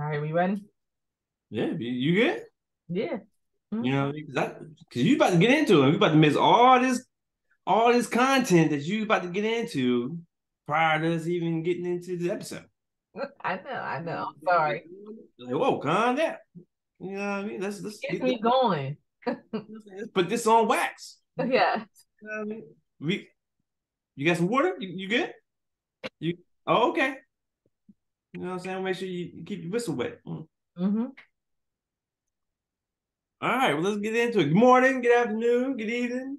right, we ready? Yeah, you good? Yeah. You know, because you about to get into it. You about to miss all this content that you about to get into prior to us even getting into the episode. I know. I'm sorry. Like, whoa, calm down. You know what I mean? Let's Get get me going. let's put this on wax. Yeah. You know what I mean? You got some water? You good? You okay? You know what I'm saying? Make sure you keep your whistle wet. Mm-hmm. All right, well, let's get into it. Good morning, good afternoon, good evening.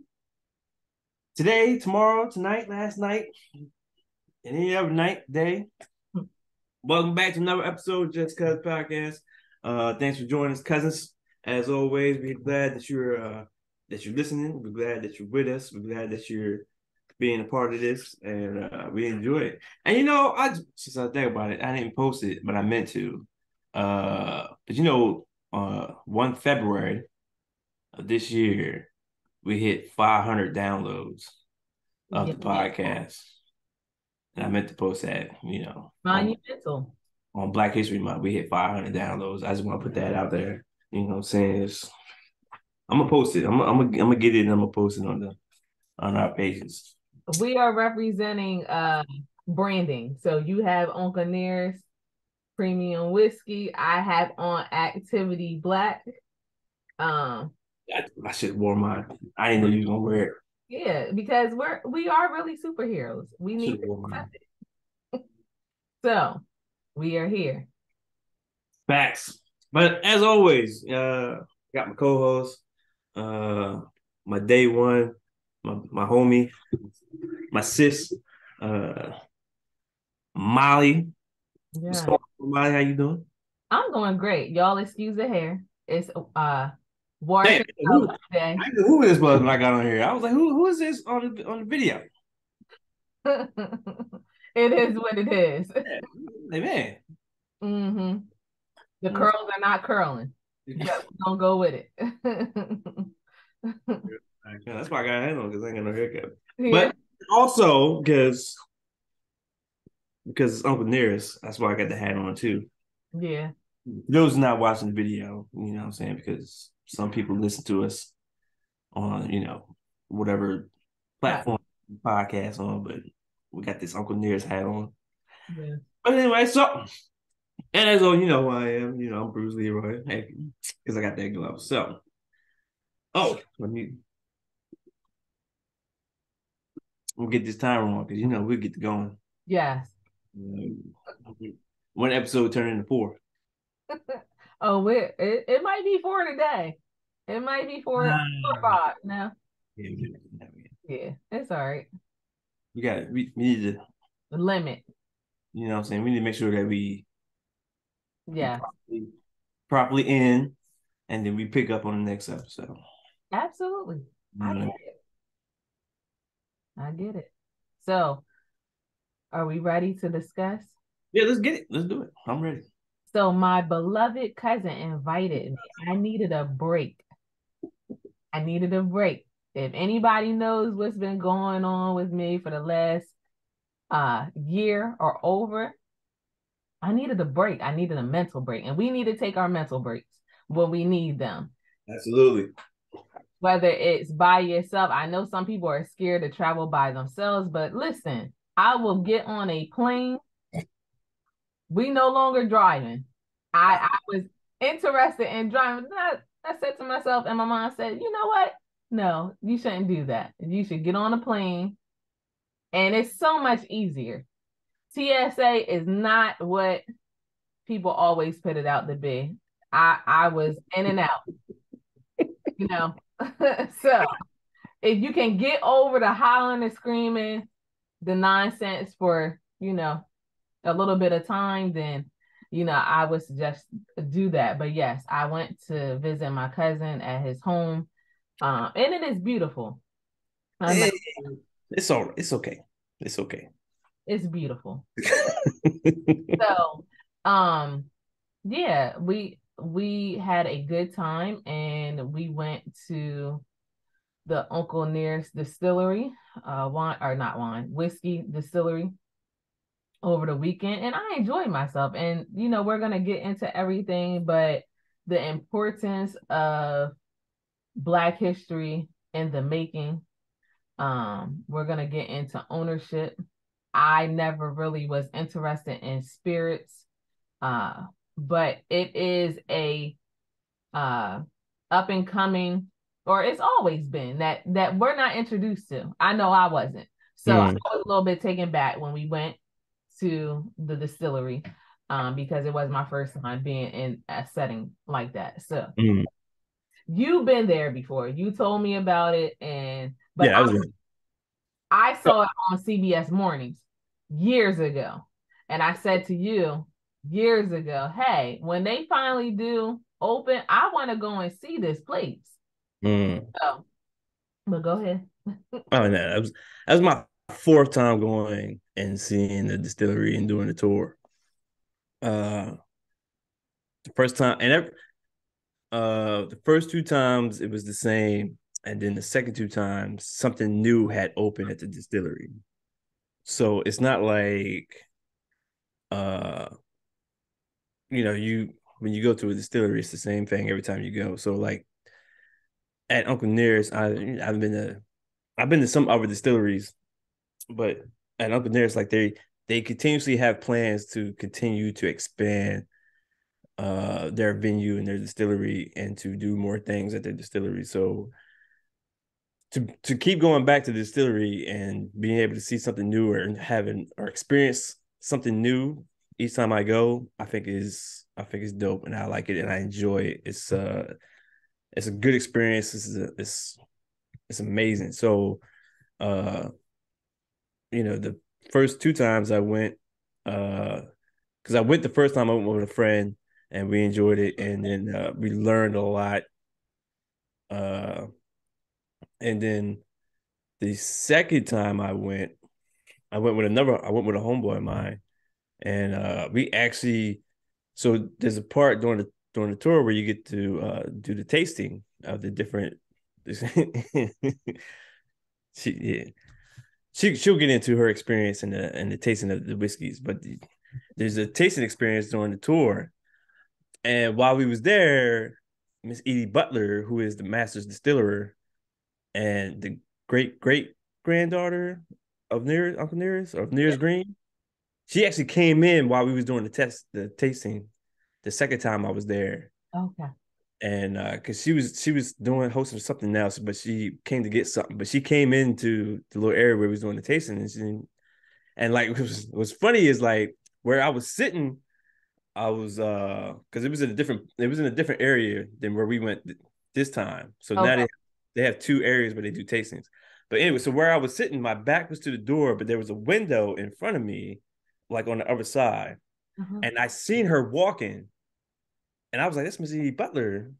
Today, tomorrow, tonight, last night, and any other night, day. Welcome back to another episode of JustCuz Podcast. Thanks for joining us, cousins. As always, we're glad that you're listening. We're glad that you're with us. We're glad that you're being a part of this, and we enjoy it. And since I think about it, I didn't post it, but I meant to. But 1 February of this year, we hit 500 downloads of Yeah. the podcast. And I meant to post that, Monumental. on Black History Month. We hit 500 downloads. I just want to put that out there. You know what I'm saying? I'm gonna post it. I'm gonna get it and I'm gonna post it on our pages. We are representing branding. So you have Uncle Nearest Premium Whiskey. I have on Activity Black. I should have worn mine. I didn't know you was gonna wear it. Yeah, because we are really superheroes. We need to accept it. So we are here. Facts. But as always, got my co-host, my day one, my homie, my sis, Molly. What's Yeah. going on, Molly? How you doing? I'm doing great. Y'all excuse the hair. It's Damn, washing out today. I knew who this was when I got on here. I was like, who is this on the video? It is what it is. Yeah. Like, man. Mm-hmm. The curls are not curling. But we're gonna go with it. That's why I got a handle because I ain't got no haircut. Yeah. But also because it's Uncle Nearest, that's why I got the hat on too. Yeah. Those not watching the video, you know what I'm saying? Because some people listen to us on, whatever platform podcast on, but we got this Uncle Nearest hat on. Yeah. But anyway, and as all you know who I am, I'm Bruce Leroy, because I got that glove. So, we'll get this timer on because we'll get to going. Yes. One episode turned into 4. Oh, it might be 4 today. It might be 4 or 5. No. Yeah, it's all right. We need to Limit. You know what I'm saying? We need to make sure that we properly end, and then we pick up on the next episode. Absolutely. I get it. So, are we ready to discuss? Yeah, let's get it. Let's do it. I'm ready. So, my beloved cousin invited me. I needed a break. If anybody knows what's been going on with me for the last year or over, I needed a break. I needed a mental break. And we need to take our mental breaks when we need them. Absolutely. Whether it's by yourself, I know some people are scared to travel by themselves, but listen, I will get on a plane. We no longer driving. I was interested in driving. I said to myself, and my mom said, you know what? No, you shouldn't do that. You should get on a plane. And it's so much easier. TSA is not what people always put it out to be. I was in and out, So if you can get over the hollering and screaming, the nonsense for, a little bit of time, then, I would suggest do that. But yes, I went to visit my cousin at his home. And it is beautiful. It's all. It's okay. It's okay. It's beautiful. So, yeah, we had a good time, and we went to the Uncle Nearest Distillery, whiskey distillery. over the weekend, and I enjoyed myself. And we're gonna get into everything, but the importance of Black history in the making. We're gonna get into ownership. I never really was interested in spirits, but it is a up and coming, or it's always been that we're not introduced to. I know I wasn't. So I was a little bit taken back when we went to the distillery, because it was my first time being in a setting like that. So you've been there before. You told me about it, but yeah, I saw it on CBS Mornings years ago. And I said to you years ago, hey, when they finally do open, I want to go and see this place. So, but go ahead. Oh, no, that was my fourth time going and seeing the distillery and doing the tour. The first time, and the first two times it was the same, and then the second two times something new had opened at the distillery. So it's not like, when you go to a distillery, it's the same thing every time you go. So like at Uncle Nearest, I've been to some other distilleries, but at Uncle Nearest, like they continuously have plans to continue to expand their venue and their distillery and to do more things at their distillery. So to keep going back to the distillery and being able to see something new or experience something new each time I go, I think is dope, and I like it and I enjoy it. It's a good experience. It's amazing. So the first two times I went, because I went the first time I went with a friend and we enjoyed it, and then we learned a lot. And then the second time I went with a homeboy of mine, and we actually, so there's a part during the tour where you get to do the tasting of the different. She'll get into her experience and the tasting of the whiskeys, but there's a tasting experience during the tour. And while we was there, Miss Edie Butler, who is the master's distiller and the great granddaughter of Uncle Nearest or Nearest Green, she actually came in while we was doing the tasting, the second time I was there. Okay. And because she was hosting something else, but she came to get something. But she came into the little area where we was doing the tasting, and like what's funny is like where I was sitting, I was because it was in a different area than where we went this time. So now they have two areas where they do tastings. But anyway, so where I was sitting, my back was to the door, but there was a window in front of me, like on the other side, and I seen her walking, and I was like, "That's Miss E. Butler."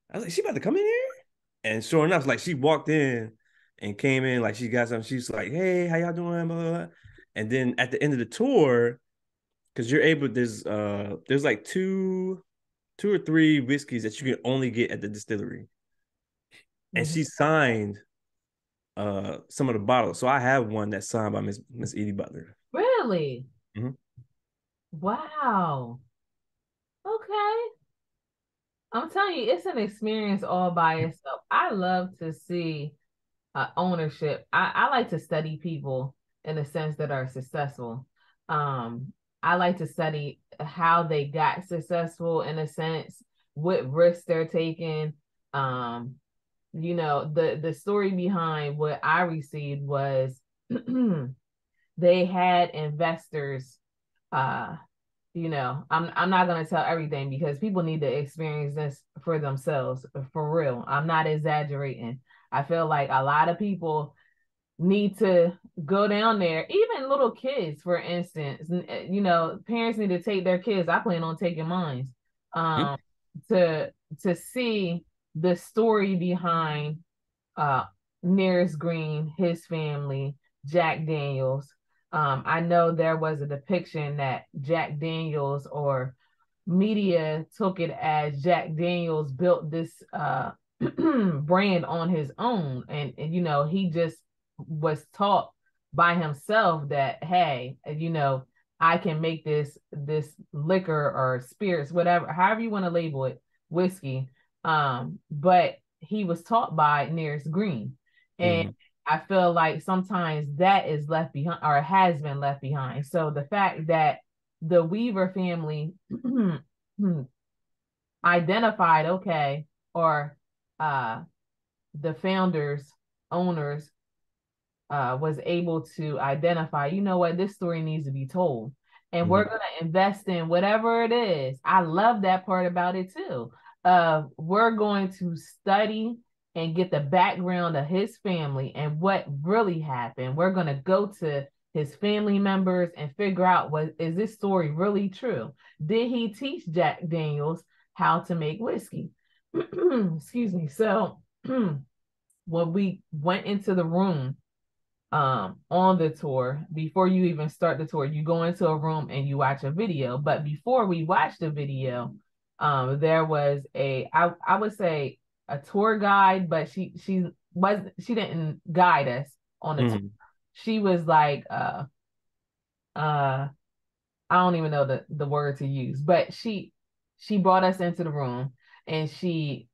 I was like, "She about to come in here?" And sure enough, like she walked in and came in, like she got something. She's like, "Hey, how y'all doing?" Blah, blah, blah. And then at the end of the tour, because you're able, there's like two or three whiskeys that you can only get at the distillery, and she signed some of the bottles. So I have one that's signed by Miss Edie Butler. Really? Wow. Okay. I'm telling you, it's an experience all by itself. I love to see ownership. I like to study people in the sense that are successful. I like to study how they got successful in a sense, what risks they're taking. The story behind what I received was they had investors. I'm not going to tell everything because people need to experience this for themselves, for real. I'm not exaggerating. I feel like a lot of people need to go down there, even little kids, for instance. Parents need to take their kids. I plan on taking mine, to see the story behind Nearest Green, his family, Jack Daniels. I know there was a depiction that Jack Daniels, or media took it as Jack Daniels built this brand on his own, and he just was taught by himself that, hey, I can make this liquor or spirits, whatever, however you want to label it, whiskey. But he was taught by Nearest Green. And I feel like sometimes that is left behind or has been left behind. So the fact that the Weaver family identified, okay, or the founders, owners, was able to identify, you know what, this story needs to be told. And we're going to invest in whatever it is. I love that part about it too. We're going to study and get the background of his family and what really happened. We're going to go to his family members and figure out, is this story really true? Did he teach Jack Daniels how to make whiskey? Excuse me. So when we went into the room on the tour, before you even start the tour, you go into a room and you watch a video. But before we watched the video, there was I would say a tour guide, but she didn't guide us on the tour. She was like I don't even know the word to use, but she brought us into the room, and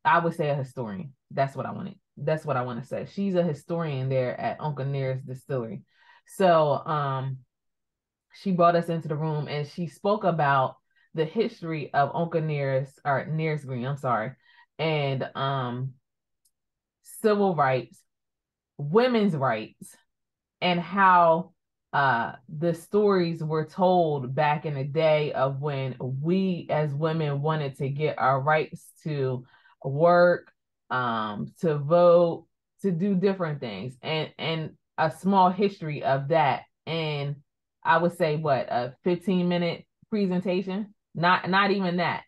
I would say a historian. That's what I want to say. She's a historian there at Uncle Nearest Distillery. So she brought us into the room and she spoke about the history of Uncle Nearest, or Nearest Green, I'm sorry, and civil rights, women's rights, and how the stories were told back in the day of when we as women wanted to get our rights to work, to vote, to do different things, and a small history of that. And I would say what, a 15-minute presentation, not even that.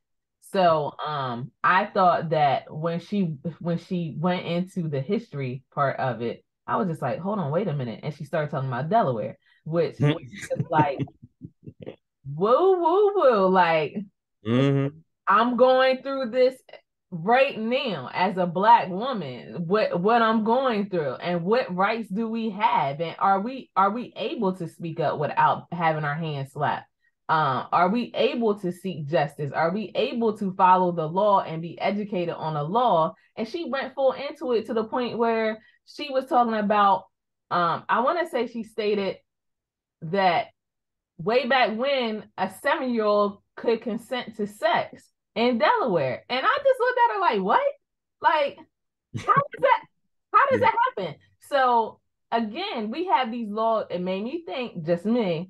So I thought that when she went into the history part of it, I was just like, hold on, wait a minute. And she started talking about Delaware, which is like, woo, woo, woo. Like, I'm going through this right now as a Black woman, what I'm going through, and what rights do we have? And are we able to speak up without having our hands slapped? Are we able to seek justice? Are we able to follow the law and be educated on the law? And she went full into it to the point where she was talking about, I want to say she stated that way back when a 7-year-old could consent to sex in Delaware. And I just looked at her like, what? Like, how does that happen? So again, we have these laws. It made me think, just me,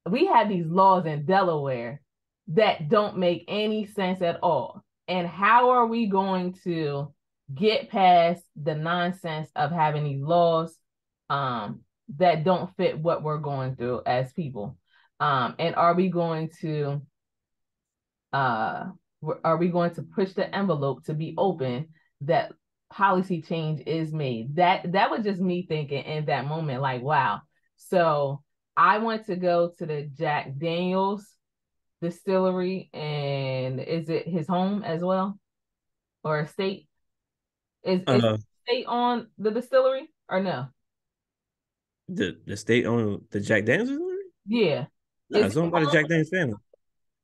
we have these laws in Delaware that don't make any sense at all. And how are we going to get past the nonsense of having these laws that don't fit what we're going through as people? And are we going to push the envelope to be open that policy change is made? That was just me thinking in that moment, like, wow. So I went to go to the Jack Daniels Distillery, and is it his home as well, or estate? Is state on the distillery or no? The state on the Jack Daniels distillery? Yeah. No, it's owned by the Jack Daniels family.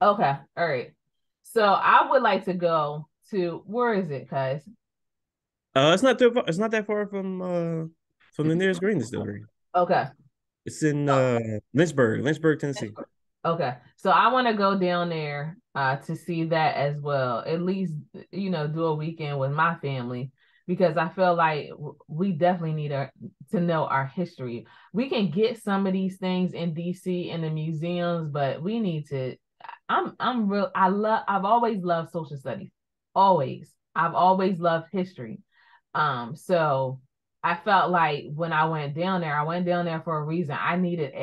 Okay, all right. So I would like to go to, where is it, cuz? It's not that far from the Nearest Green distillery. Okay. It's in Lynchburg, Tennessee. Okay. So I want to go down there to see that as well. At least, do a weekend with my family, because I feel like we definitely need to know our history. We can get some of these things in DC in the museums, but we need to. I've always loved social studies. Always. I've always loved history. So I felt like when I went down there for a reason. I needed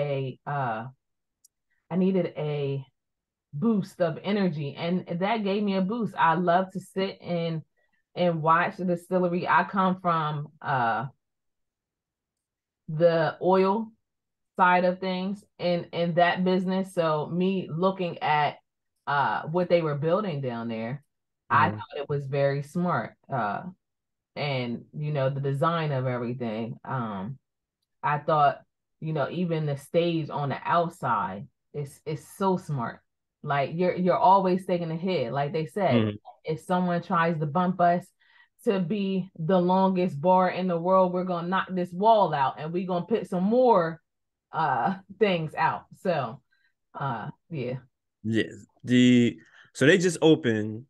a boost of energy, and that gave me a boost. I love to sit and watch the distillery. I come from the oil side of things in that business. So me looking at what they were building down there, I thought it was very smart. And the design of everything. I thought, even the stage on the outside it's so smart. Like you're always thinking ahead. Like they said, if someone tries to bump us to be the longest bar in the world, we're gonna knock this wall out and we're gonna put some more things out. So yeah. Yes. So they just opened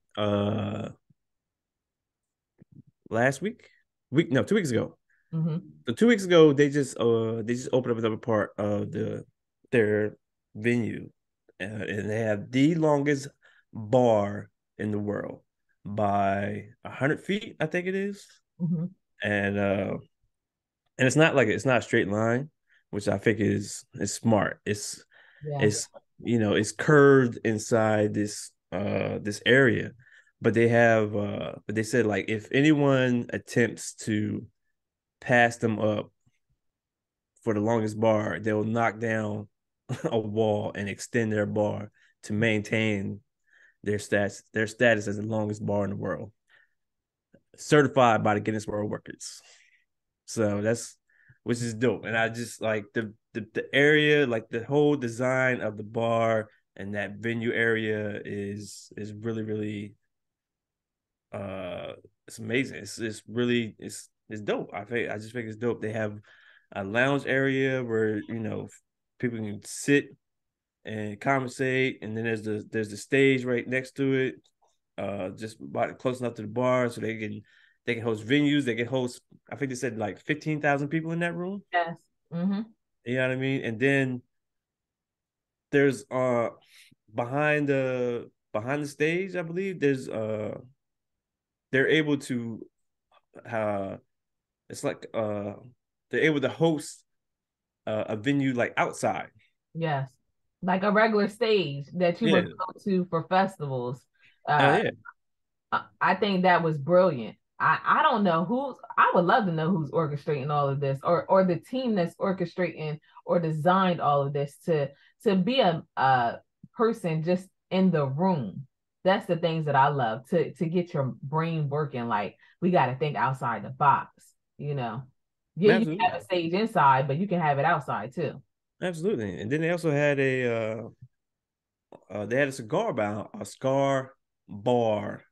last week? 2 weeks ago. Mm-hmm. So 2 weeks ago, they just opened up another part of their venue, and they have the longest bar in the world by 100 feet, I think it is. Mm-hmm. And it's not a straight line, which I think is smart. Yeah. It's it's curved inside this area, but they said like if anyone attempts to pass them up for the longest bar, they'll knock down a wall and extend their bar to maintain their status as the longest bar in the world, certified by the Guinness World Records. So that's which is dope. And I just like the area, like the whole design of the bar and that venue area is really, really it's amazing. It's dope. I just think it's dope. They have a lounge area where people can sit and conversate, and then there's the stage right next to it, just about close enough to the bar so they can host venues. They can host, I think they said like 15,000 people in that room. Yes. Mm-hmm. You know what I mean? And then there's behind the stage, I believe there's they're able to it's like they're able to host a venue like outside. Yes. Like a regular stage that you Yeah. would go to for festivals. Yeah. I think that was brilliant. I don't know I would love to know who's orchestrating all of this, or the team that's orchestrating or designed all of this to be a person just in the room. That's the things that I love, to get your brain working. Like, we got to think outside the box, you know. Yeah, you can have a stage inside, but you can have it outside too. Absolutely. And then they also had a cigar bar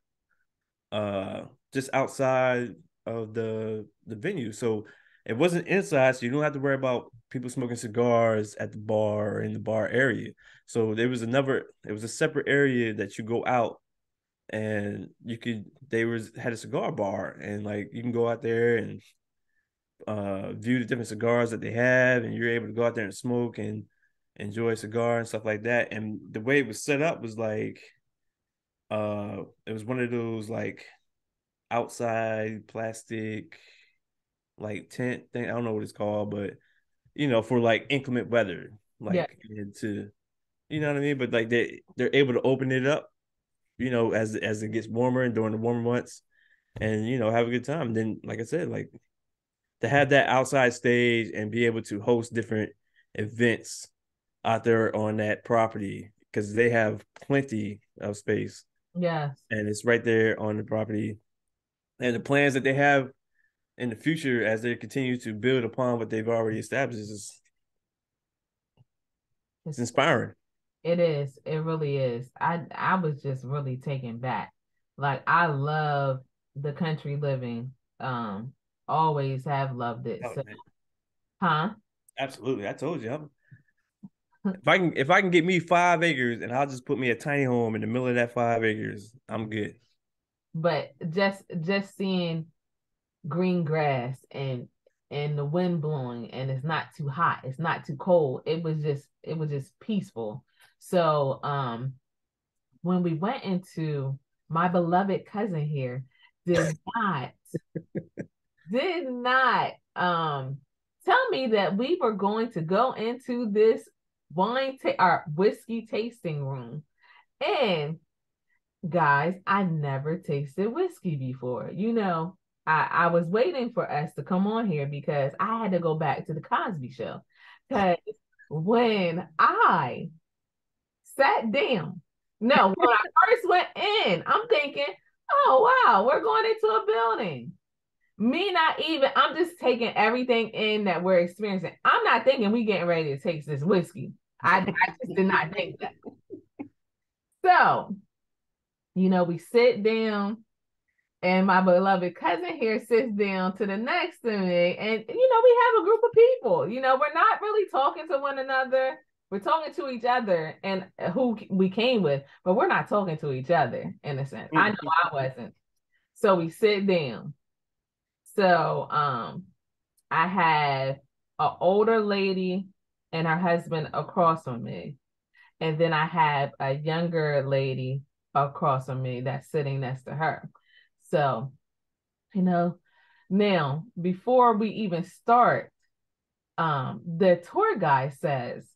just outside of the venue. So it wasn't inside, so you don't have to worry about people smoking cigars at the bar or in the bar area. So it was a separate area that you go out, and had a cigar bar, and like you can go out there and view the different cigars that they have, and you're able to go out there and smoke and enjoy a cigar and stuff like that. And the way it was set up was like it was one of those like outside plastic like tent thing. I don't know what it's called, but for like inclement weather, Yeah. like to what I mean. But like they're able to open it up, as it gets warmer and during the warmer months, and have a good time. And then, like I said, like to have that outside stage and be able to host different events out there on that property, because they have plenty of space. Yes. And it's right there on the property. And the plans that they have in the future as they continue to build upon what they've already established it's inspiring. It is. It really is. I was just really taken back. Like, I love the country living. Always have loved it. So, huh? Absolutely. I told you. If I can get me 5 acres and I'll just put me a tiny home in the middle of that 5 acres, I'm good. But just seeing green grass and the wind blowing, and it's not too hot, it's not too cold. It was just peaceful. So when we went into, my beloved cousin here did not tell me that we were going to go into this our whiskey tasting room. And guys, I never tasted whiskey before. I was waiting for us to come on here because I had to go back to the Cosby Show. Because when I sat down, no, when I first went in, I'm thinking, oh, wow, we're going into a building. I'm just taking everything in that we're experiencing. I'm not thinking we getting ready to taste this whiskey. I just did not think that. So, we sit down, and my beloved cousin here sits down to the next to me, and we have a group of people. We're not really talking to one another. We're talking to each other and who we came with, but we're not talking to each other in a sense. I know I wasn't. So we sit down. So I have an older lady and her husband across from me. And then I have a younger lady across from me that's sitting next to her. So, now before we even start, the tour guide says,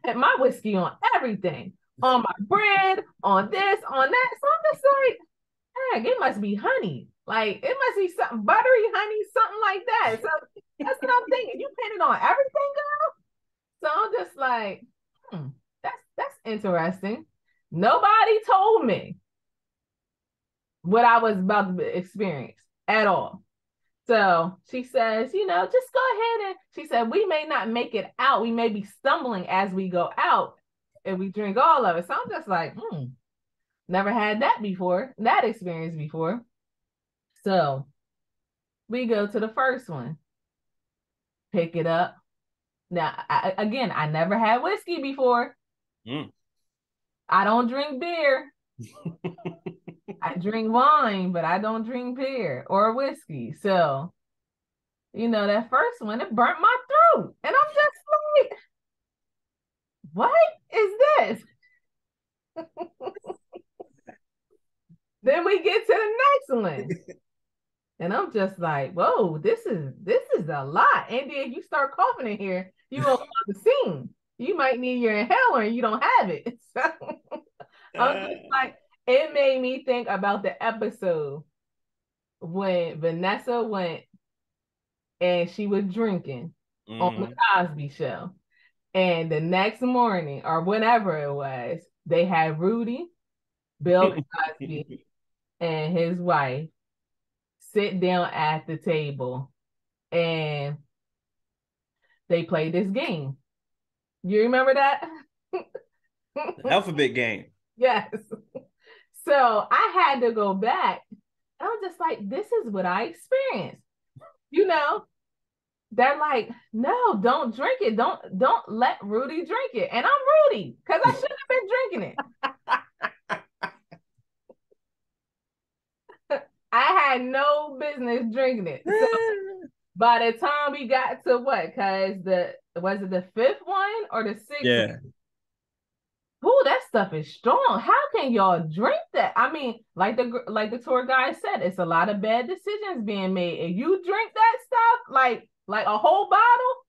"Put my whiskey on everything, on my bread, on this, on that." So I'm just like, heck, it must be honey. Like, it must be something buttery honey, something like that. So that's what I'm thinking. You put it on everything, girl? So I'm just like, that's interesting. Nobody told me what I was about to experience at all. So she says, just go ahead, and she said, we may not make it out. We may be stumbling as we go out and we drink all of it. So I'm just like, never had that experience before. So we go to the first one, pick it up. Now, I never had whiskey before. I don't drink beer. I drink wine, but I don't drink beer or whiskey. So, that first one, it burnt my throat. And I'm just like, what is this? Then we get to the next one. And I'm just like, whoa, this is a lot. And then you start coughing in here, you go on the scene. You might need your inhaler and you don't have it. So I'm just like, it made me think about the episode when Vanessa went and she was drinking on the Cosby Show. And the next morning, or whenever it was, they had Rudy, Bill Cosby, and his wife sit down at the table, and they played this game. You remember that? The alphabet game. Yes. So I had to go back. I was just like, this is what I experienced. They're like, no, don't drink it. Don't let Rudy drink it. And I'm Rudy because I shouldn't have been drinking it. I had no business drinking it. So by the time we got to what? Because was it the fifth one or the sixth? Yeah. Ooh, that stuff is strong. How can y'all drink that? I mean, like the tour guide said, it's a lot of bad decisions being made. If you drink that stuff, like a whole bottle,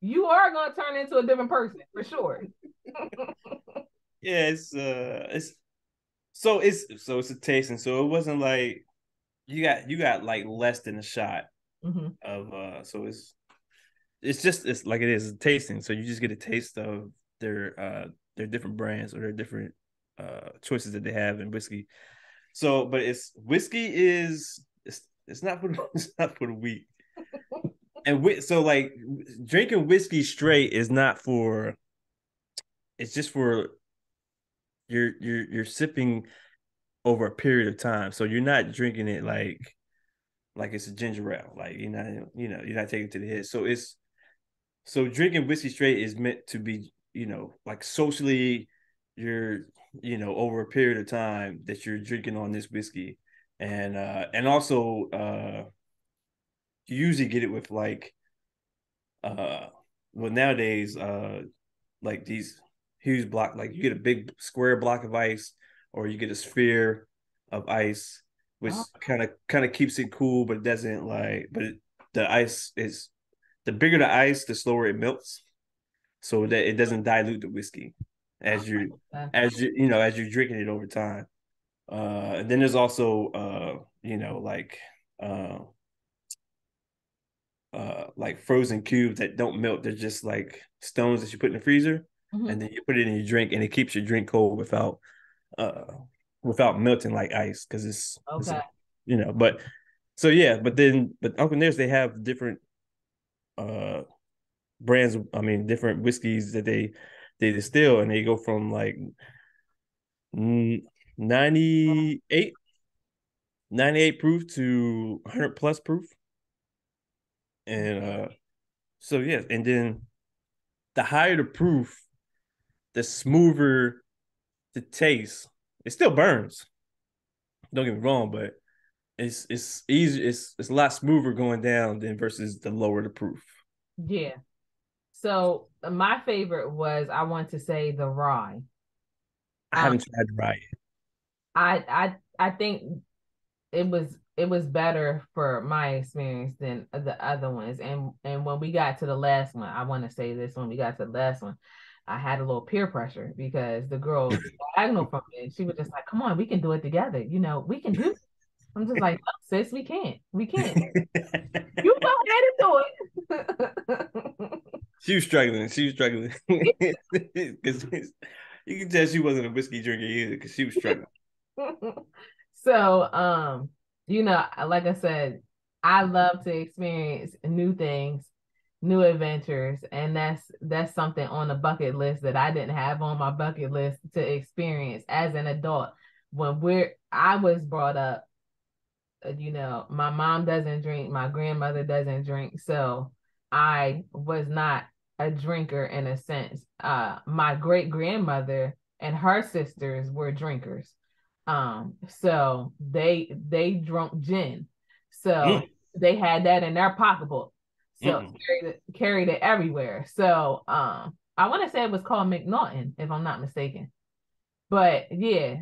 you are gonna turn into a different person for sure. Yeah, it's a tasting. So it wasn't like you got like less than a shot of so it's like it is a tasting. So you just get a taste of their different brands or their different choices that they have in whiskey. So, but whiskey is not for the weak. And so like drinking whiskey straight is not for. It's just for you're sipping over a period of time. So you're not drinking it like it's a ginger ale. Like you're not taking it to the head. So drinking whiskey straight is meant to be, like socially, you're, over a period of time that you're drinking on this whiskey. And also you usually get it with like nowadays like these huge block, like you get a big square block of ice or you get a sphere of ice, which kind of keeps it cool, but it doesn't the ice is, the bigger the ice, the slower it melts, so that it doesn't dilute the whiskey as you're drinking it over time. And then there's also like frozen cubes that don't melt. They're just like stones that you put in the freezer, and then you put it in your drink, and it keeps your drink cold without melting like ice, because it's but Uncle Nearest, they have different brands. I mean, different whiskeys that they they distill, and they go from like 98, 98 proof to 100 plus proof. And so yeah, and then the higher the proof, the smoother the taste. It still burns. Don't get me wrong, but it's easy. It's a lot smoother going down than versus the lower the proof. Yeah. So my favorite was, I want to say, the rye. I haven't tried the rye yet. I think it was better for my experience than the other ones. And when we got to the last one, I want to say this, when we got to the last one, I had a little peer pressure because the girl diagonal from me, she was just like, "Come on, we can do it together. We can do it." I'm just like, "No, sis, we can't. We can't. You go ahead and do it." She was struggling. She was struggling because you can tell she wasn't a whiskey drinker either because she was struggling. So, like I said, I love to experience new things, new adventures, and that's something on the bucket list that I didn't have on my bucket list to experience as an adult. I was brought up, my mom doesn't drink, my grandmother doesn't drink, so I was not a drinker in a sense. My great grandmother and her sisters were drinkers. So they drank gin. So they had that in their pocketbook. So carried it everywhere. So I want to say it was called McNaughton, if I'm not mistaken. But yeah,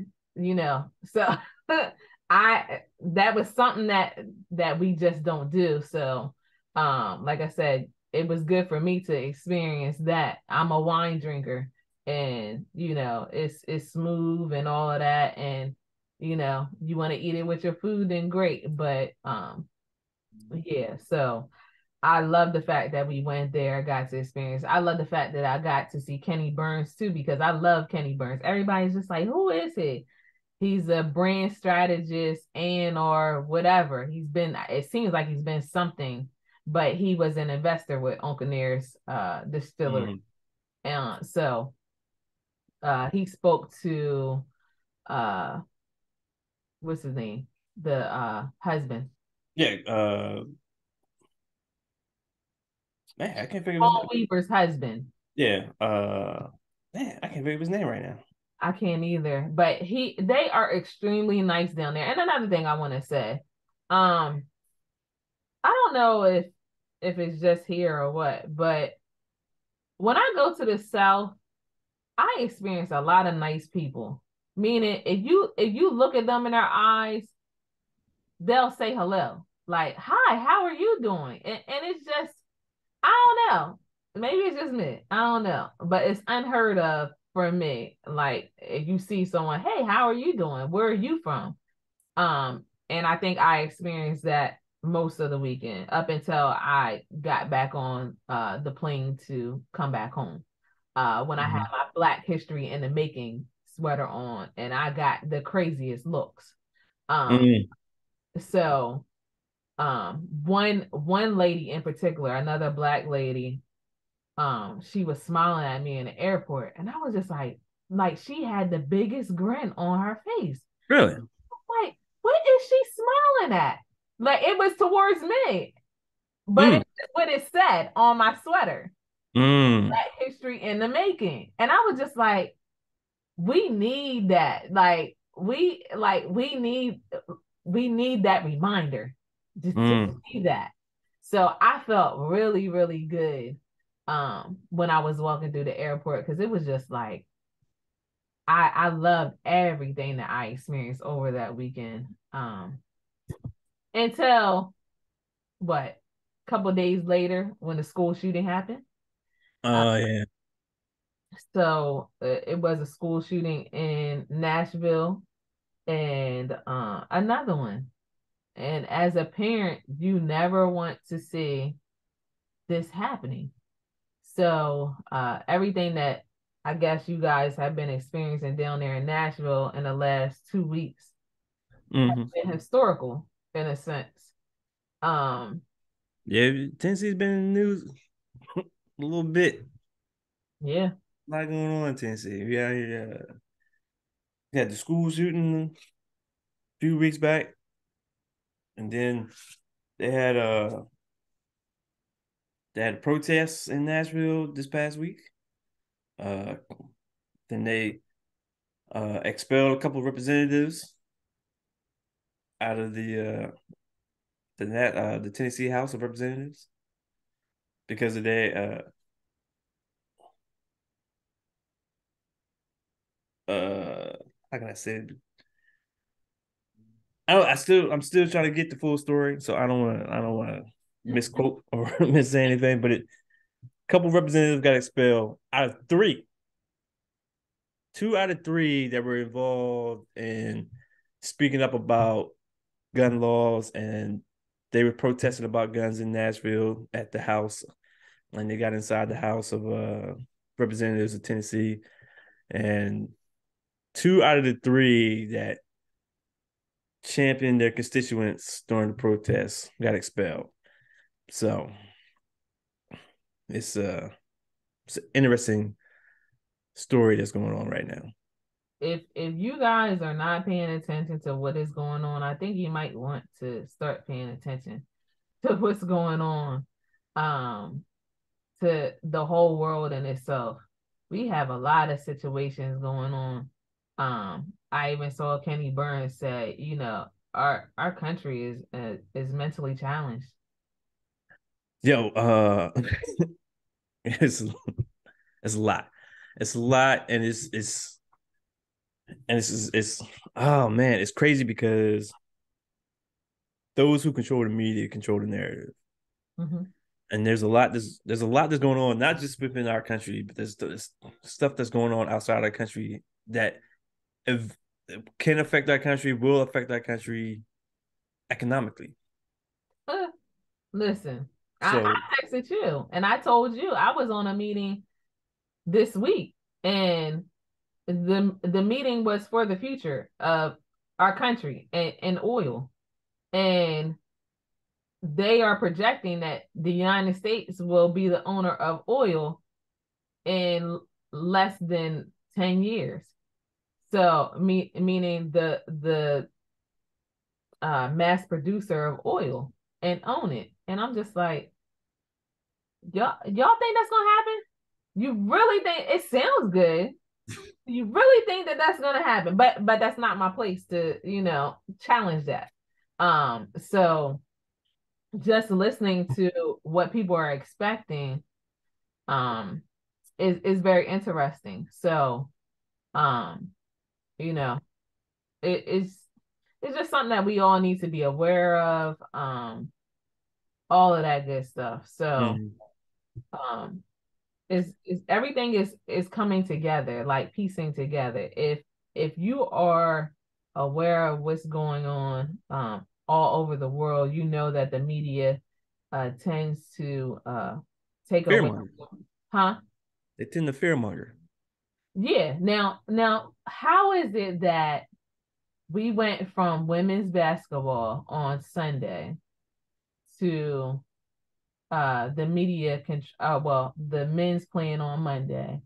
so that was something that we just don't do. So like I said, it was good for me to experience that. I'm a wine drinker, and it's smooth and all of that, and you want to eat it with your food, then great. But yeah, so I love the fact that we went there, got to experience. I love the fact that I got to see Kenny Burns too, because I love Kenny Burns. Everybody's just like, who is he? He's a brand strategist or whatever. It seems like he's been something, but he was an investor with Uncle Nearest Distillery. So he spoke to what's his name? The husband. Yeah, man, I can't figure his Paul name. Weaver's husband. Yeah, man, I can't figure his name right now. I can't either. But they are extremely nice down there. And another thing I want to say, I don't know if it's just here or what, but when I go to the South, I experience a lot of nice people. Meaning, if you look at them in their eyes, they'll say hello. Like, "Hi, how are you doing?" And it's just, I don't know. Maybe it's just me. I don't know. But it's unheard of for me. Like, if you see someone, "Hey, how are you doing? Where are you from?" And I think I experienced that most of the weekend up until I got back on the plane to come back home. When I had my Black History in the Making sweater on, and I got the craziest looks. So one lady in particular, another Black lady, she was smiling at me in the airport, and I was just like she had the biggest grin on her face. Really? Like, what is she smiling at? Like, it was towards me, but it's what it said on my sweater. Black History in the Making. And I was just like, we need that. We need that reminder to see that. So I felt really, really good when I was walking through the airport, because it was just like, I loved everything that I experienced over that weekend. Until what, a couple days later, when the school shooting happened. Yeah. So it was a school shooting in Nashville, and another one. And as a parent, you never want to see this happening. So everything that I guess you guys have been experiencing down there in Nashville in the last 2 weeks has been historical in a sense. Yeah, Tennessee's been in the news a little bit. Yeah. A lot going on in Tennessee. We had the school shooting a few weeks back, and then they had uh they had protests in Nashville this past week. Uh, then they expelled a couple of representatives out of the Tennessee House of Representatives because of their how can I say it? I'm still trying to get the full story, so I don't want to misquote or miss anything. But a couple representatives got expelled out of three. 2 out of 3 that were involved in speaking up about gun laws, and they were protesting about guns in Nashville at the House, and they got inside the House of Representatives of Tennessee, and 2 out of the 3 that championed their constituents during the protests got expelled. So it's an interesting story that's going on right now. If you guys are not paying attention to what is going on, I think you might want to start paying attention to what's going on, to the whole world in itself. We have a lot of situations going on. I even saw Kenny Burns say, our country is mentally challenged. Yo, it's a lot. It's a lot, and it's oh man, it's crazy because those who control the media control the narrative. Mm-hmm. And there's a lot that's going on, not just within our country, but there's stuff that's going on outside our country that can affect our country, will affect our country economically. Listen, I texted you and I told you I was on a meeting this week, and the meeting was for the future of our country and oil. And they are projecting that the United States will be the owner of oil in less than 10 years. So meaning the mass producer of oil and own it. And I'm just like, y'all think that's gonna happen? You really think it sounds good? You really think that that's gonna happen? But that's not my place to challenge that. So just listening to what people are expecting is very interesting. So it's just something that we all need to be aware of, all of that good stuff. So is everything is coming together, like piecing together. If you are aware of what's going on all over the world, you know that the media tends to take away. Huh? They tend to fearmonger. Yeah. Now, how is it that we went from women's basketball on Sunday to the media the men's playing on Monday,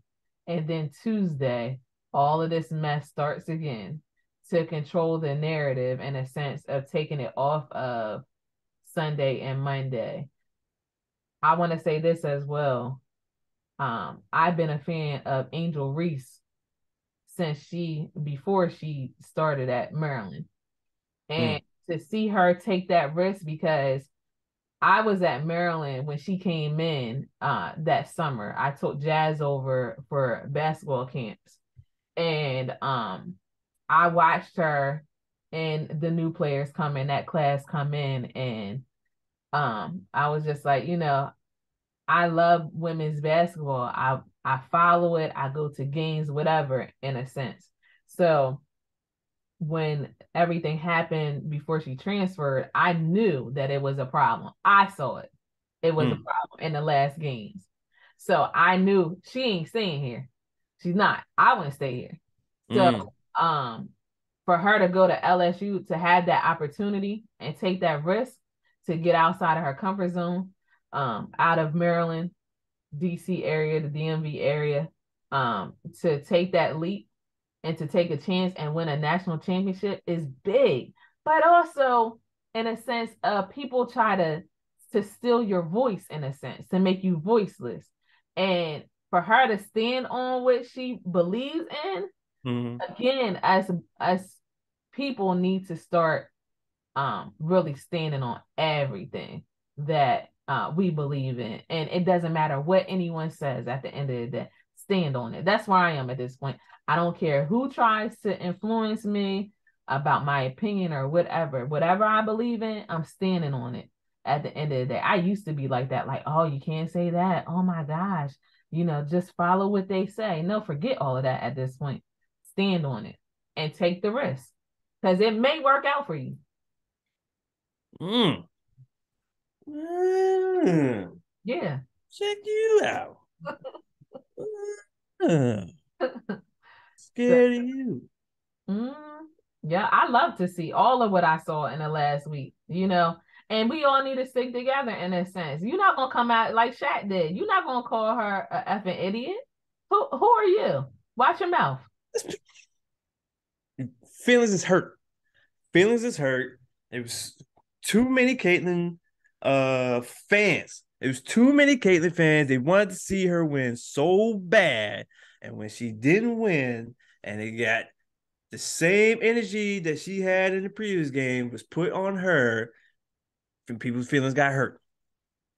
and then Tuesday all of this mess starts again to control the narrative in a sense of taking it off of Sunday and Monday? I want to say this as well. I've been a fan of Angel Reese before she started at Maryland, and to see her take that risk, because I was at Maryland when she came in that summer. I took Jazz over for basketball camps, and I watched her and the new players come in, that class come in, and I was just like, I love women's basketball. I follow it. I go to games, whatever, in a sense. So when everything happened before she transferred, I knew that it was a problem. I saw it. It was a problem in the last games. So I knew she ain't staying here. She's not. I wouldn't stay here. So for her to go to LSU, to have that opportunity and take that risk to get outside of her comfort zone, out of Maryland, DC area, the DMV area, to take that leap and to take a chance and win a national championship is big. But also, in a sense, people try to steal your voice, in a sense, to make you voiceless. And for her to stand on what she believes in, again, as people need to start really standing on everything that we believe in. And it doesn't matter what anyone says at the end of the day, stand on it. That's where I am at this point. I don't care who tries to influence me about my opinion or whatever. Whatever I believe in, I'm standing on it at the end of the day. I used to be like that, like, oh, you can't say that. Oh my gosh. Just follow what they say. No, forget all of that at this point. Stand on it and take the risk because it may work out for you. Yeah. Check you out. Scared of you. Yeah, I love to see all of what I saw in the last week, and we all need to stick together in a sense. You're not gonna come out like Shaq did. You're not gonna call her an effing idiot. Who are you? Watch your mouth. Feelings is hurt. Feelings is hurt. It was too many Caitlyn fans. It was too many Caitlyn fans. They wanted to see her win so bad. And when she didn't win, and it got the same energy that she had in the previous game was put on her, and people's feelings got hurt.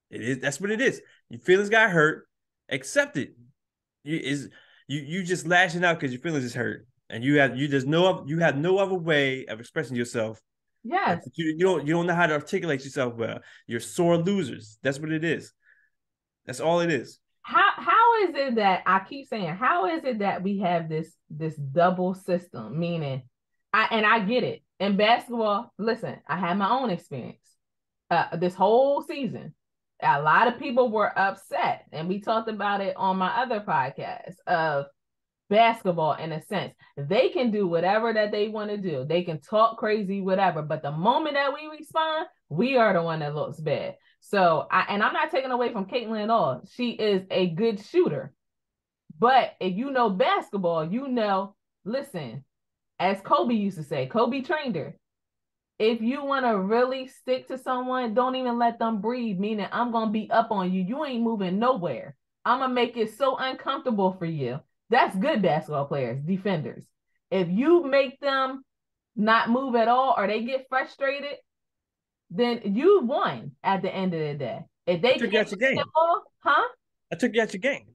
That's what it is. Your feelings got hurt. Accept it. You just lashing out because your feelings is hurt. And you have no other way of expressing yourself. Yes. You don't know how to articulate yourself well. You're sore losers. That's what it is. That's all it is. How is it that I keep saying, how is it that we have this double system? Meaning, I get it. In basketball, listen, I had my own experience. This whole season, a lot of people were upset, and we talked about it on my other podcast of basketball. In a sense, they can do whatever that they want to do. They can talk crazy, whatever. But the moment that we respond, we are the one that looks bad. So, I'm not taking away from Caitlyn at all. She is a good shooter. But if you know basketball, listen, as Kobe used to say, Kobe trained her. If you want to really stick to someone, don't even let them breathe, meaning I'm going to be up on you. You ain't moving nowhere. I'm going to make it so uncomfortable for you. That's good basketball players, defenders. If you make them not move at all or they get frustrated, then you won at the end of the day. If they took you out your game. I took you out your game.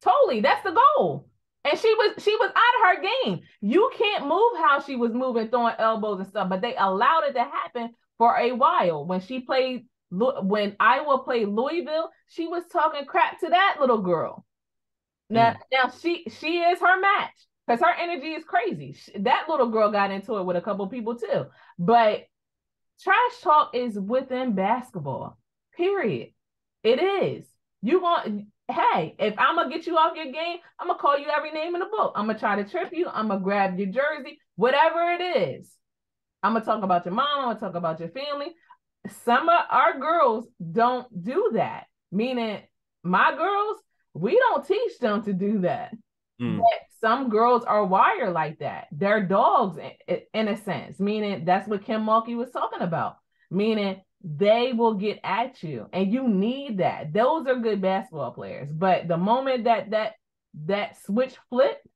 Totally, that's the goal. And she was out of her game. You can't move how she was moving, throwing elbows and stuff, but they allowed it to happen for a while. When Iowa played Louisville, she was talking crap to that little girl. Now she is her match because her energy is crazy. That little girl got into it with a couple people too. But trash talk is within basketball, period. It is. Hey, if I'm going to get you off your game, I'm going to call you every name in the book. I'm going to try to trip you. I'm going to grab your jersey, whatever it is. I'm going to talk about your mom. I'm going to talk about your family. Some of our girls don't do that. Meaning my girls, we don't teach them to do that. But some girls are wired like that. They're dogs in a sense, meaning that's what Kim Mulkey was talking about, meaning they will get at you and you need that. Those are good basketball players. But the moment that switch flipped,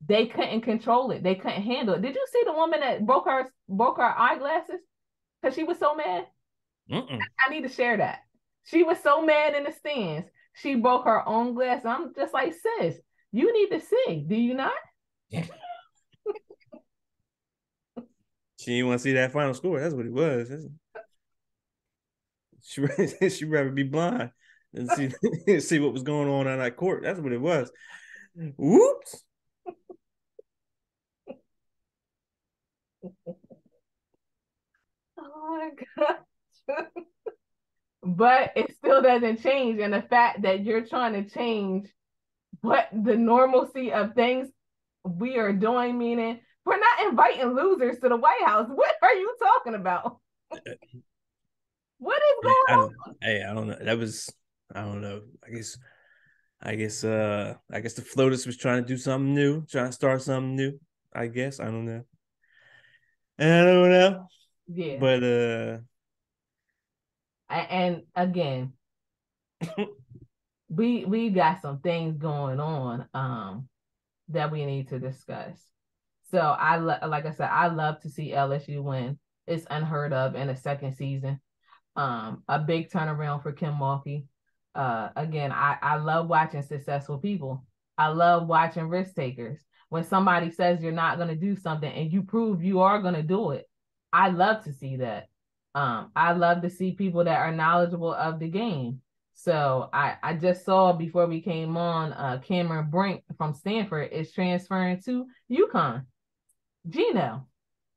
they couldn't control it. They couldn't handle it. Did you see the woman that broke her eyeglasses because she was so mad? I need to share that. She was so mad in the stands. She broke her own glass. I'm just like, sis, you need to see. Do you not? She didn't want to see that final score. That's what it was. She'd rather be blind than see what was going on that court. That's what it was. Whoops. Oh my God. But it still doesn't change. And the fact that you're trying to change what the normalcy of things we are doing, meaning we're not inviting losers to the White House. What are you talking about? What is going on? I don't know. I don't know. the floaters was trying to do something new, trying to start something new. I guess I don't know. I don't know. Yeah. But And again, we got some things going on that we need to discuss. So like I said, I love to see LSU win. It's unheard of in a second season. A big turnaround for Kim Mulkey. Again, I love watching successful people. I love watching risk takers. When somebody says you're not going to do something and you prove you are going to do it, I love to see that. I love to see people that are knowledgeable of the game. So I just saw before we came on, Cameron Brink from Stanford is transferring to UConn. Gino,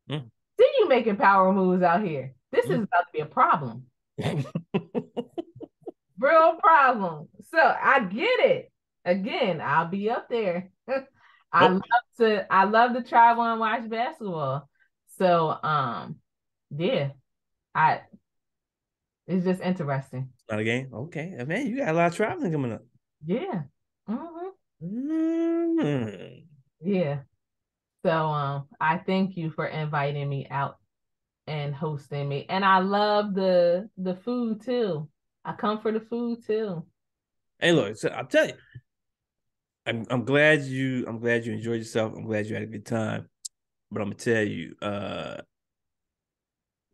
see you making power moves out here. This is about to be a problem. Real problem. So I get it. Again, I'll be up there. I love to travel and watch basketball. So yeah, it's just interesting. Not a game. Okay. Man, you got a lot of traveling coming up. Yeah. Yeah. So I thank you for inviting me out and hosting me. And I love the food too. I come for the food too. Hey, look, so I'll tell you. I'm glad you enjoyed yourself. I'm glad you had a good time. But I'm gonna tell you,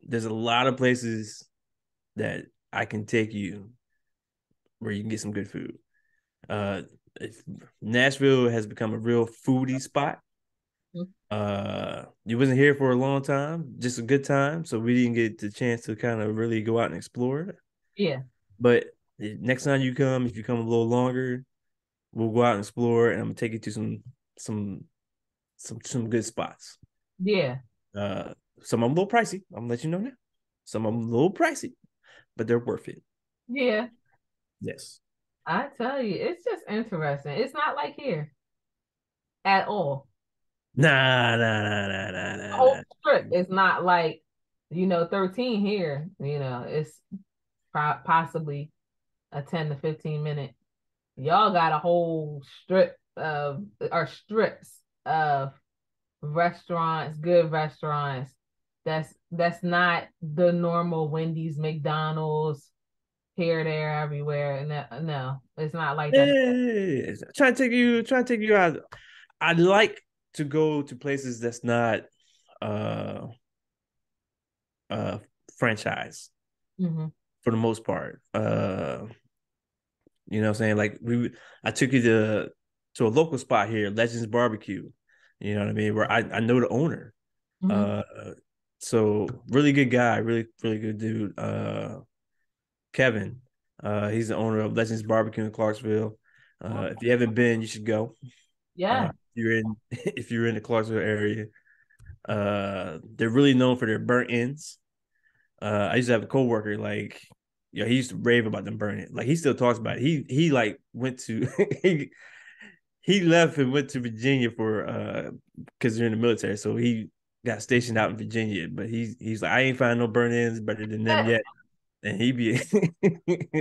there's a lot of places that I can take you where you can get some good food. Nashville has become a real foodie spot. You wasn't here for a long time, just a good time, so we didn't get the chance to kind of really go out and explore. Yeah. But next time you come, if you come a little longer, we'll go out and explore, and I'm gonna take you to some good spots. Yeah. Some of them a little pricey. I'm gonna let you know now. Some of them a little pricey, but they're worth it. Yeah. Yes. I tell you, it's just interesting. It's not like here at all. Nah. The whole strip is not like, 13 here. It's possibly a 10 to 15 minute. Y'all got a whole strips of restaurants, good restaurants. That's not the normal Wendy's, McDonald's, here, there, everywhere. No, it's not like that. Hey, trying to take you out. I'd like to go to places that's not uh franchise for the most part. You know what I'm saying? Like I took you to a local spot here, Legends Barbecue. You know what I mean? Where I know the owner. So really good guy, really, really good dude. Kevin. He's the owner of Legends Barbecue in Clarksville. If you haven't been, you should go. Yeah. If you're in the Clarksville area. They're really known for their burnt ends. I used to have a coworker, like, he used to rave about them burning. Like, he still talks about it. He like went to he left and went to Virginia for because they're in the military. So he got stationed out in Virginia. But he's like, I ain't find no burnt ends better than them yet. And he be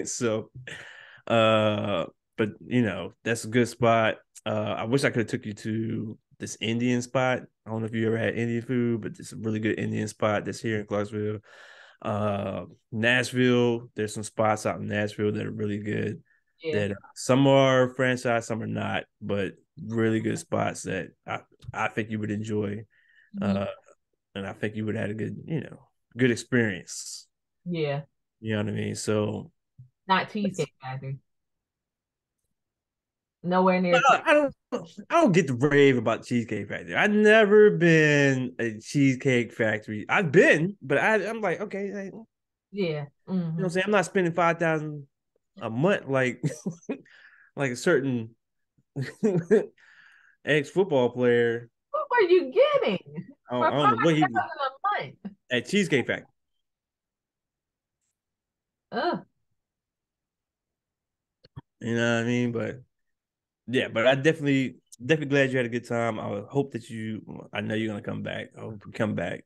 so but that's a good spot. I wish I could have took you to this Indian spot. I don't know if you ever had Indian food, but it's a really good Indian spot that's here in Clarksville. Nashville, there's some spots out in Nashville that are really good. Yeah. That some are franchise, some are not, but really good spots that I think you would enjoy. And I think you would have had a good experience. Yeah. You know what I mean? So not Cheesecake Factory. Nowhere near. I don't get the rave about Cheesecake Factory. I've never been a Cheesecake Factory. I've been, but I'm like, okay, yeah. You know what I'm saying? I'm not spending $5,000 a month like like a certain ex-football player. What were you getting? I don't know what he was a month at Cheesecake Factory. You know what I mean? But yeah, but I definitely glad you had a good time. I hope that I know you're gonna come back. I hope you come back.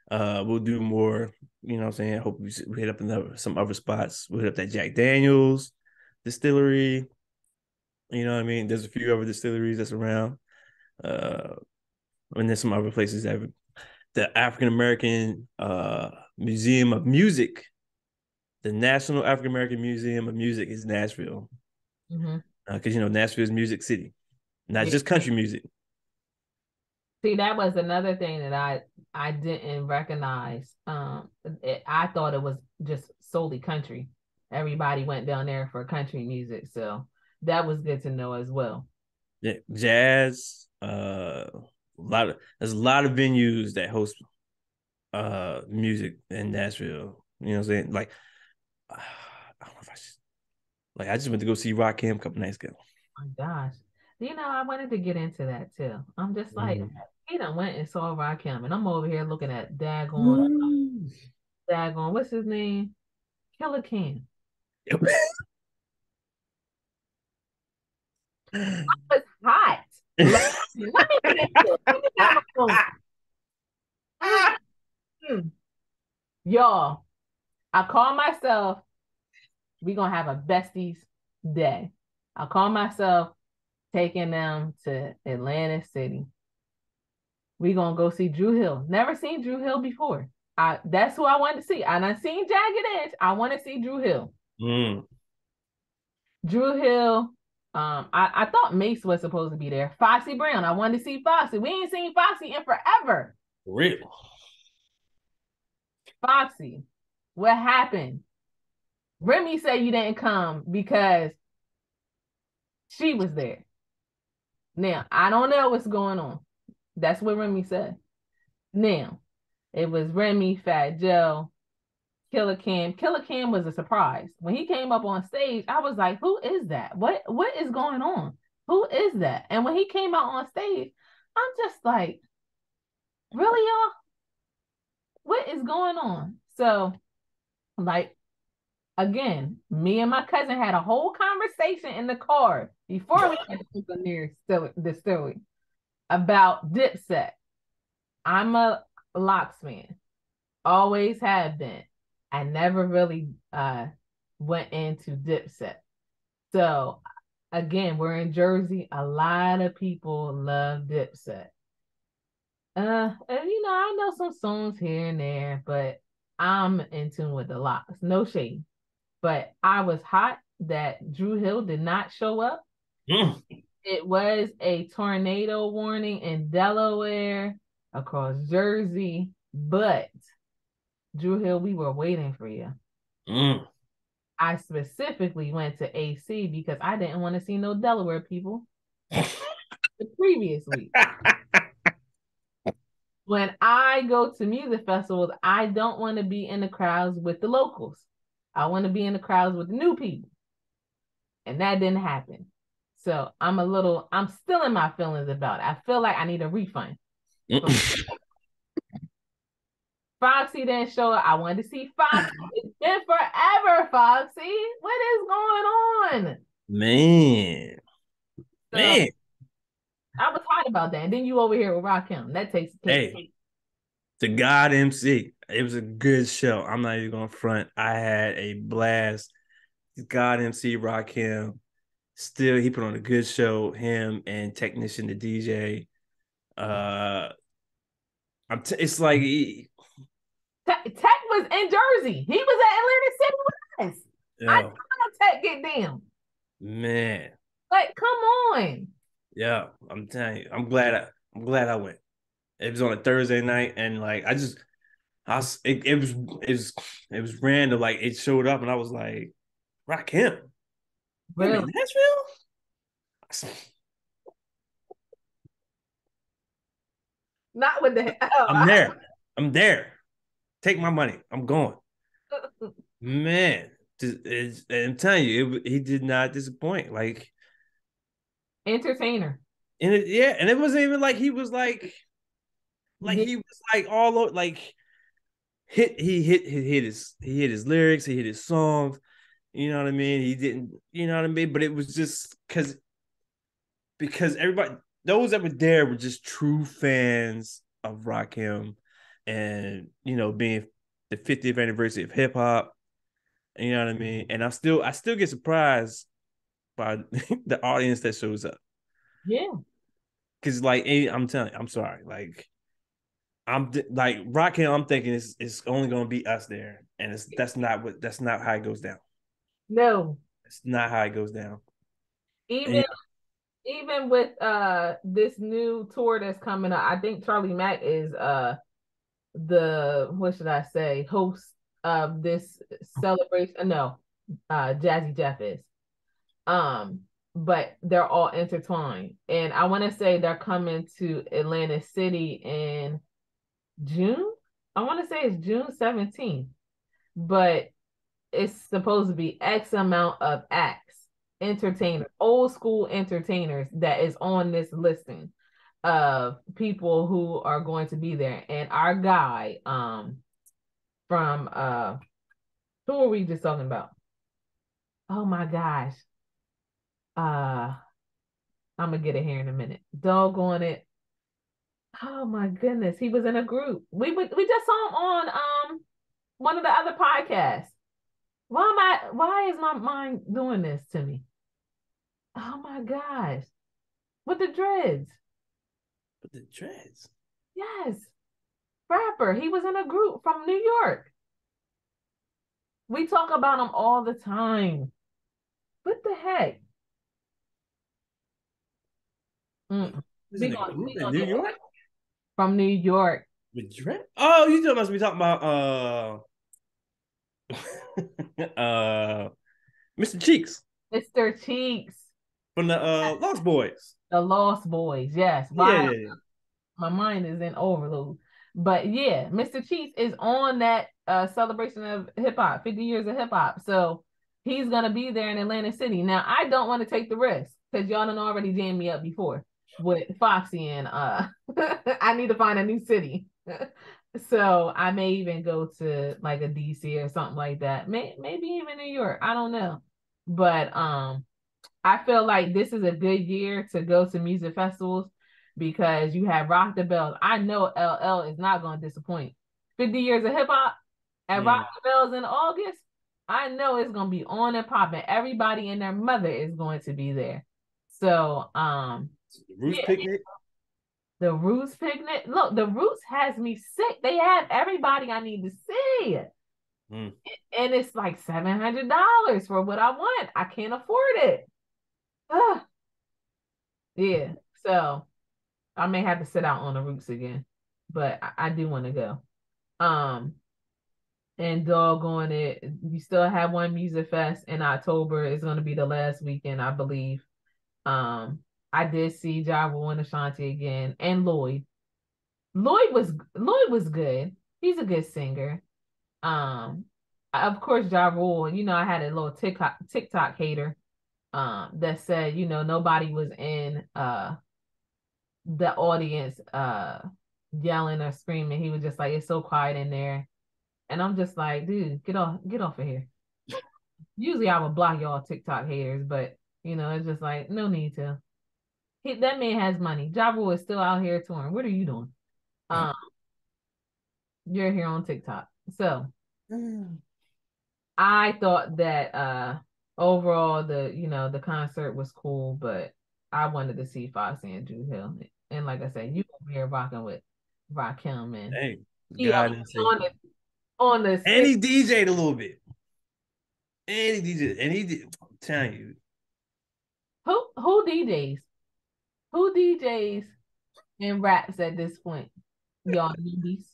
We'll do more, you know what I'm saying? I hope we hit up some other spots. We'll hit up that Jack Daniels distillery. You know what I mean? There's a few other distilleries that's around. And there's some other places that the African American Museum of Music, the National African American Museum of Music is Nashville. Because Nashville is Music City, not just country music. See, that was another thing that I didn't recognize. I thought it was just solely country. Everybody went down there for country music, so that was good to know as well. Yeah, jazz. There's a lot of venues that host music in Nashville. You know what I'm saying? Like, I don't know if I should. Like, I just went to go see Rakim a couple nights ago. Oh my gosh. I wanted to get into that too. I'm just like, he done went and saw Rakim, and I'm over here looking at daggone, what's his name? Killer Cam. Yep. It's hot. Let me get into it. Y'all, I call myself, we gonna have a besties day. I call myself taking them to Atlantic City. We gonna go see Drew Hill. Never seen Drew Hill before. That's who I wanted to see. And I seen Jagged Edge. I want to see Drew Hill. Drew Hill. I thought Mace was supposed to be there. Foxy Brown. I wanted to see Foxy. We ain't seen Foxy in forever. Real. Foxy. What happened? Remy said you didn't come because she was there. Now, I don't know what's going on. That's what Remy said. Now, it was Remy, Fat Joe, Killer Cam. Killer Cam was a surprise. When he came up on stage, I was like, who is that? What is going on? Who is that? And when he came out on stage, I'm just like, really, y'all? What is going on? So, like, again, me and my cousin had a whole conversation in the car before we went to Uncle Nearest Distillery about Dipset. I'm a Locks fan. Always have been. I never really went into Dipset. So again, we're in Jersey. A lot of people love Dipset. And I know some songs here and there, but I'm in tune with the Locks. No shade. But I was hot that Drew Hill did not show up. It was a tornado warning in Delaware, across Jersey, but Drew Hill, we were waiting for you. I specifically went to AC because I didn't want to see no Delaware people the previous week. When I go to music festivals, I don't want to be in the crowds with the locals. I want to be in the crowds with the new people. And that didn't happen. So I'm still in my feelings about it. I feel like I need a refund. Foxy didn't show up. I wanted to see Foxy. It's been forever, Foxy. What is going on? Man. I was hot about that. And then you over here with Rakim. That takes the God MC. It was a good show. I'm not even gonna front. I had a blast. God MC Rakim. Still, he put on a good show. Him and Technician, the DJ. It's like Tech was in Jersey. He was at Atlantic City with us. Yeah. I saw Tech get down. Man, like, come on. Yeah, I'm telling you, I'm glad I went. It was on a Thursday night, and like it was random. Like it showed up, and I was like, Rakim, really? In Nashville? Not with the I'm there. Take my money. I'm going. Man, I'm telling you, he did not disappoint. Like entertainer. And it wasn't even like he was like he was like all over, like he hit his lyrics, he hit his songs. You know what I mean? He didn't, you know what I mean? But it was just because everybody, those that were there were just true fans of Rakim, and being the 50th anniversary of hip hop. You know what I mean? And I still get surprised by the audience that shows up. Yeah. Because like I'm telling you, I'm sorry. Like I'm like Rock Hill, I'm thinking it's only gonna be us there. And that's not how it goes down. No. It's not how it goes down. And, Even even with this new tour that's coming up, I think Charlie Mack is the what should I say, host of this celebration. No, Jazzy Jeff is. Um, but they're all intertwined. And I want to say they're coming to Atlantic City in June. I want to say it's June 17th, but it's supposed to be X amount of acts, entertainers, old school entertainers that is on this listing of people who are going to be there. And our guy, from who are we just talking about? Oh my gosh. I'm gonna get it here in a minute. Doggone it. Oh my goodness. He was in a group. We just saw him on one of the other podcasts. Why is my mind doing this to me? Oh my gosh. With the dreads. With the dreads. Yes. Rapper. He was in a group from New York. We talk about him all the time. What the heck? He's in a group in New York? From New York. With dread? Oh, you must be talking about Mr. Cheeks. Mr. Cheeks. From the Lost Boys. The Lost Boys, yes. Yeah. My mind is in overload. But yeah, Mr. Cheeks is on that celebration of hip hop, 50 years of hip hop. So he's gonna be there in Atlantic City. Now I don't want to take the risk because y'all done already jammed me up before with Foxy and I need to find a new city. So I may even go to like a DC or something like that. Maybe even New York. I don't know. But I feel like this is a good year to go to music festivals because you have Rock the Bells. I know LL is not going to disappoint. 50 years of hip hop at Rock the Bells in August. I know it's going to be on and popping. Everybody and their mother is going to be there. So, Roots Picnic. The Roots Picnic. Look, the Roots has me sick. They have everybody I need to see. And it's like $700 for what I want. I can't afford it. Yeah. So I may have to sit out on the Roots again. But I do want to go. And doggone it, you still have one music fest in October. It's going to be the last weekend, I believe. I did see Ja Rule and Ashanti again, and Lloyd. Lloyd was good. He's a good singer. Of course, Ja Rule. You know, I had a little TikTok hater, that said, you know, nobody was in the audience yelling or screaming. He was just like, it's so quiet in there, and I'm just like, dude, get off of here. Usually, I would block y'all TikTok haters, but you know, it's just like no need to. That man has money. Ja Rule is still out here touring. What are you doing? You're here on TikTok. So I thought that overall the concert was cool, but I wanted to see Foxy and Drew Hill. And like I said, you over here rocking with Rakim and hey, God on the and he DJ'd a little bit. And he did. I'm telling you. Who DJs? Who DJs and raps at this point? Y'all newbies.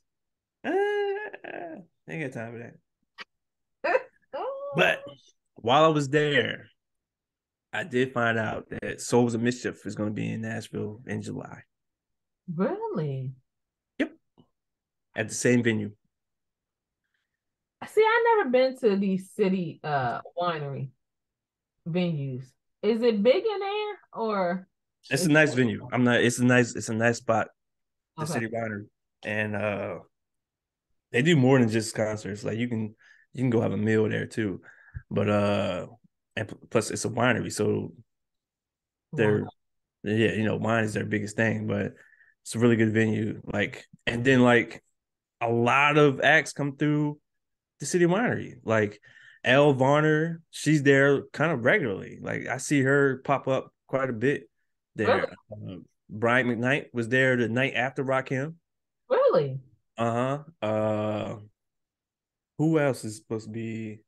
Ain't got time for that. But while I was there, I did find out that Souls of Mischief is going to be in Nashville in July. Really? Yep. At the same venue. See, I've never been to these city winery venues. Is it big in there or? It's a nice venue. It's a nice spot. The Okay. City Winery. And they do more than just concerts. Like you can go have a meal there too. But and plus it's a winery, so they're yeah, you know, wine is their biggest thing, but it's a really good venue. Like, and then like a lot of acts come through the City Winery. Like Elle Varner, she's there kind of regularly. Like I see her pop up quite a bit Really? there. Brian McKnight was there the night after Rakim. Really? Uh-huh. Who else is supposed to be?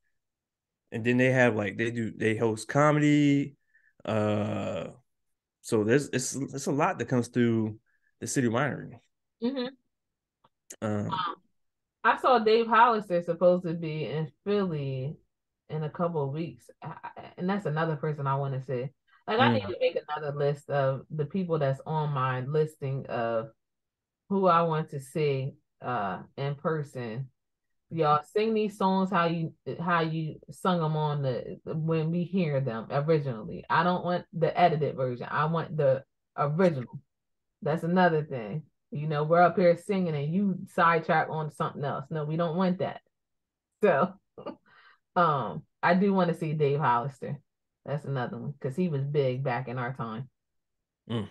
And then they have like they host comedy. Uh so it's a lot that comes through the city winery. Mm-hmm. Um I saw Dave Hollister supposed to be in Philly in a couple of weeks, and that's another person I want to see. Like, I need mm, to make another list of the people that's on my listing of who I want to see in person. Y'all sing these songs how you sung them on the when we hear them originally. I don't want the edited version. I want the original. That's another thing. We're up here singing and you sidetrack on something else. No, we don't want that. So, I do want to see Dave Hollister. That's another one because he was big back in our time. mm.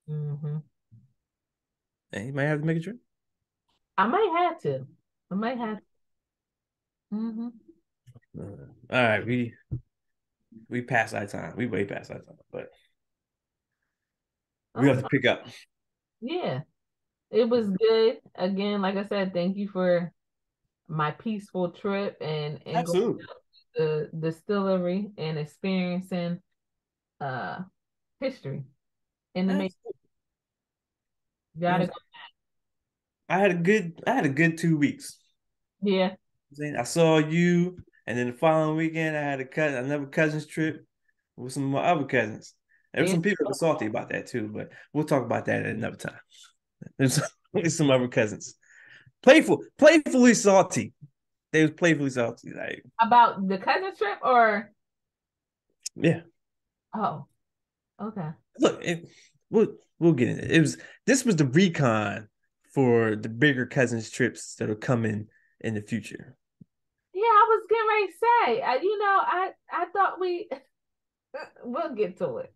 Hmm. And you might have to make a trip. I might have to. I might have to. Hmm. All right, we passed our time. We way past our time, but we Oh, have to pick up. yeah. It was good. Again, like I said, thank you for my peaceful trip and going Absolutely. to the distillery and experiencing uh history in the making. Absolutely. Gotta go. I had a good 2 weeks. Yeah. I saw you, and then the following weekend I had another cousin's trip with some of my other cousins. There were Yeah. some people that were salty about that too, but we'll talk about that at another time. There's some other cousins. Playfully salty. They was playfully salty. Like, About the cousin trip or yeah. oh, okay. Look, we'll get in it. This was the recon for the bigger cousins trips that are coming in the future. Yeah, I was getting ready to say, I thought we'll get to it.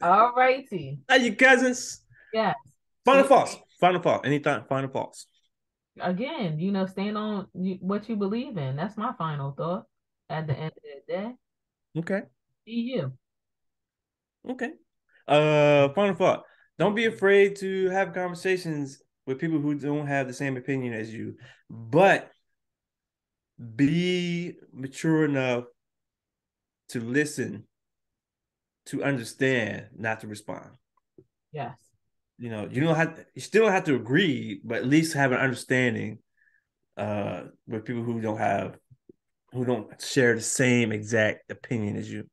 All righty. Hi, you cousins. Yes. Final See, thoughts. Final thought. Anytime. Final thoughts. again, stand on what you believe in. That's my final thought at the end of the day. Okay. Be you. Okay. Final thought. Don't be afraid to have conversations with people who don't have the same opinion as you, but be mature enough to listen, to understand, not to respond. Yes. You still don't have to agree, but at least have an understanding with people who don't share the same exact opinion as you.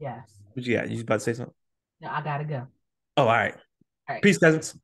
Yes. What you got? You about to say something? No, I gotta go. Oh, all right. All right. Peace, cousins.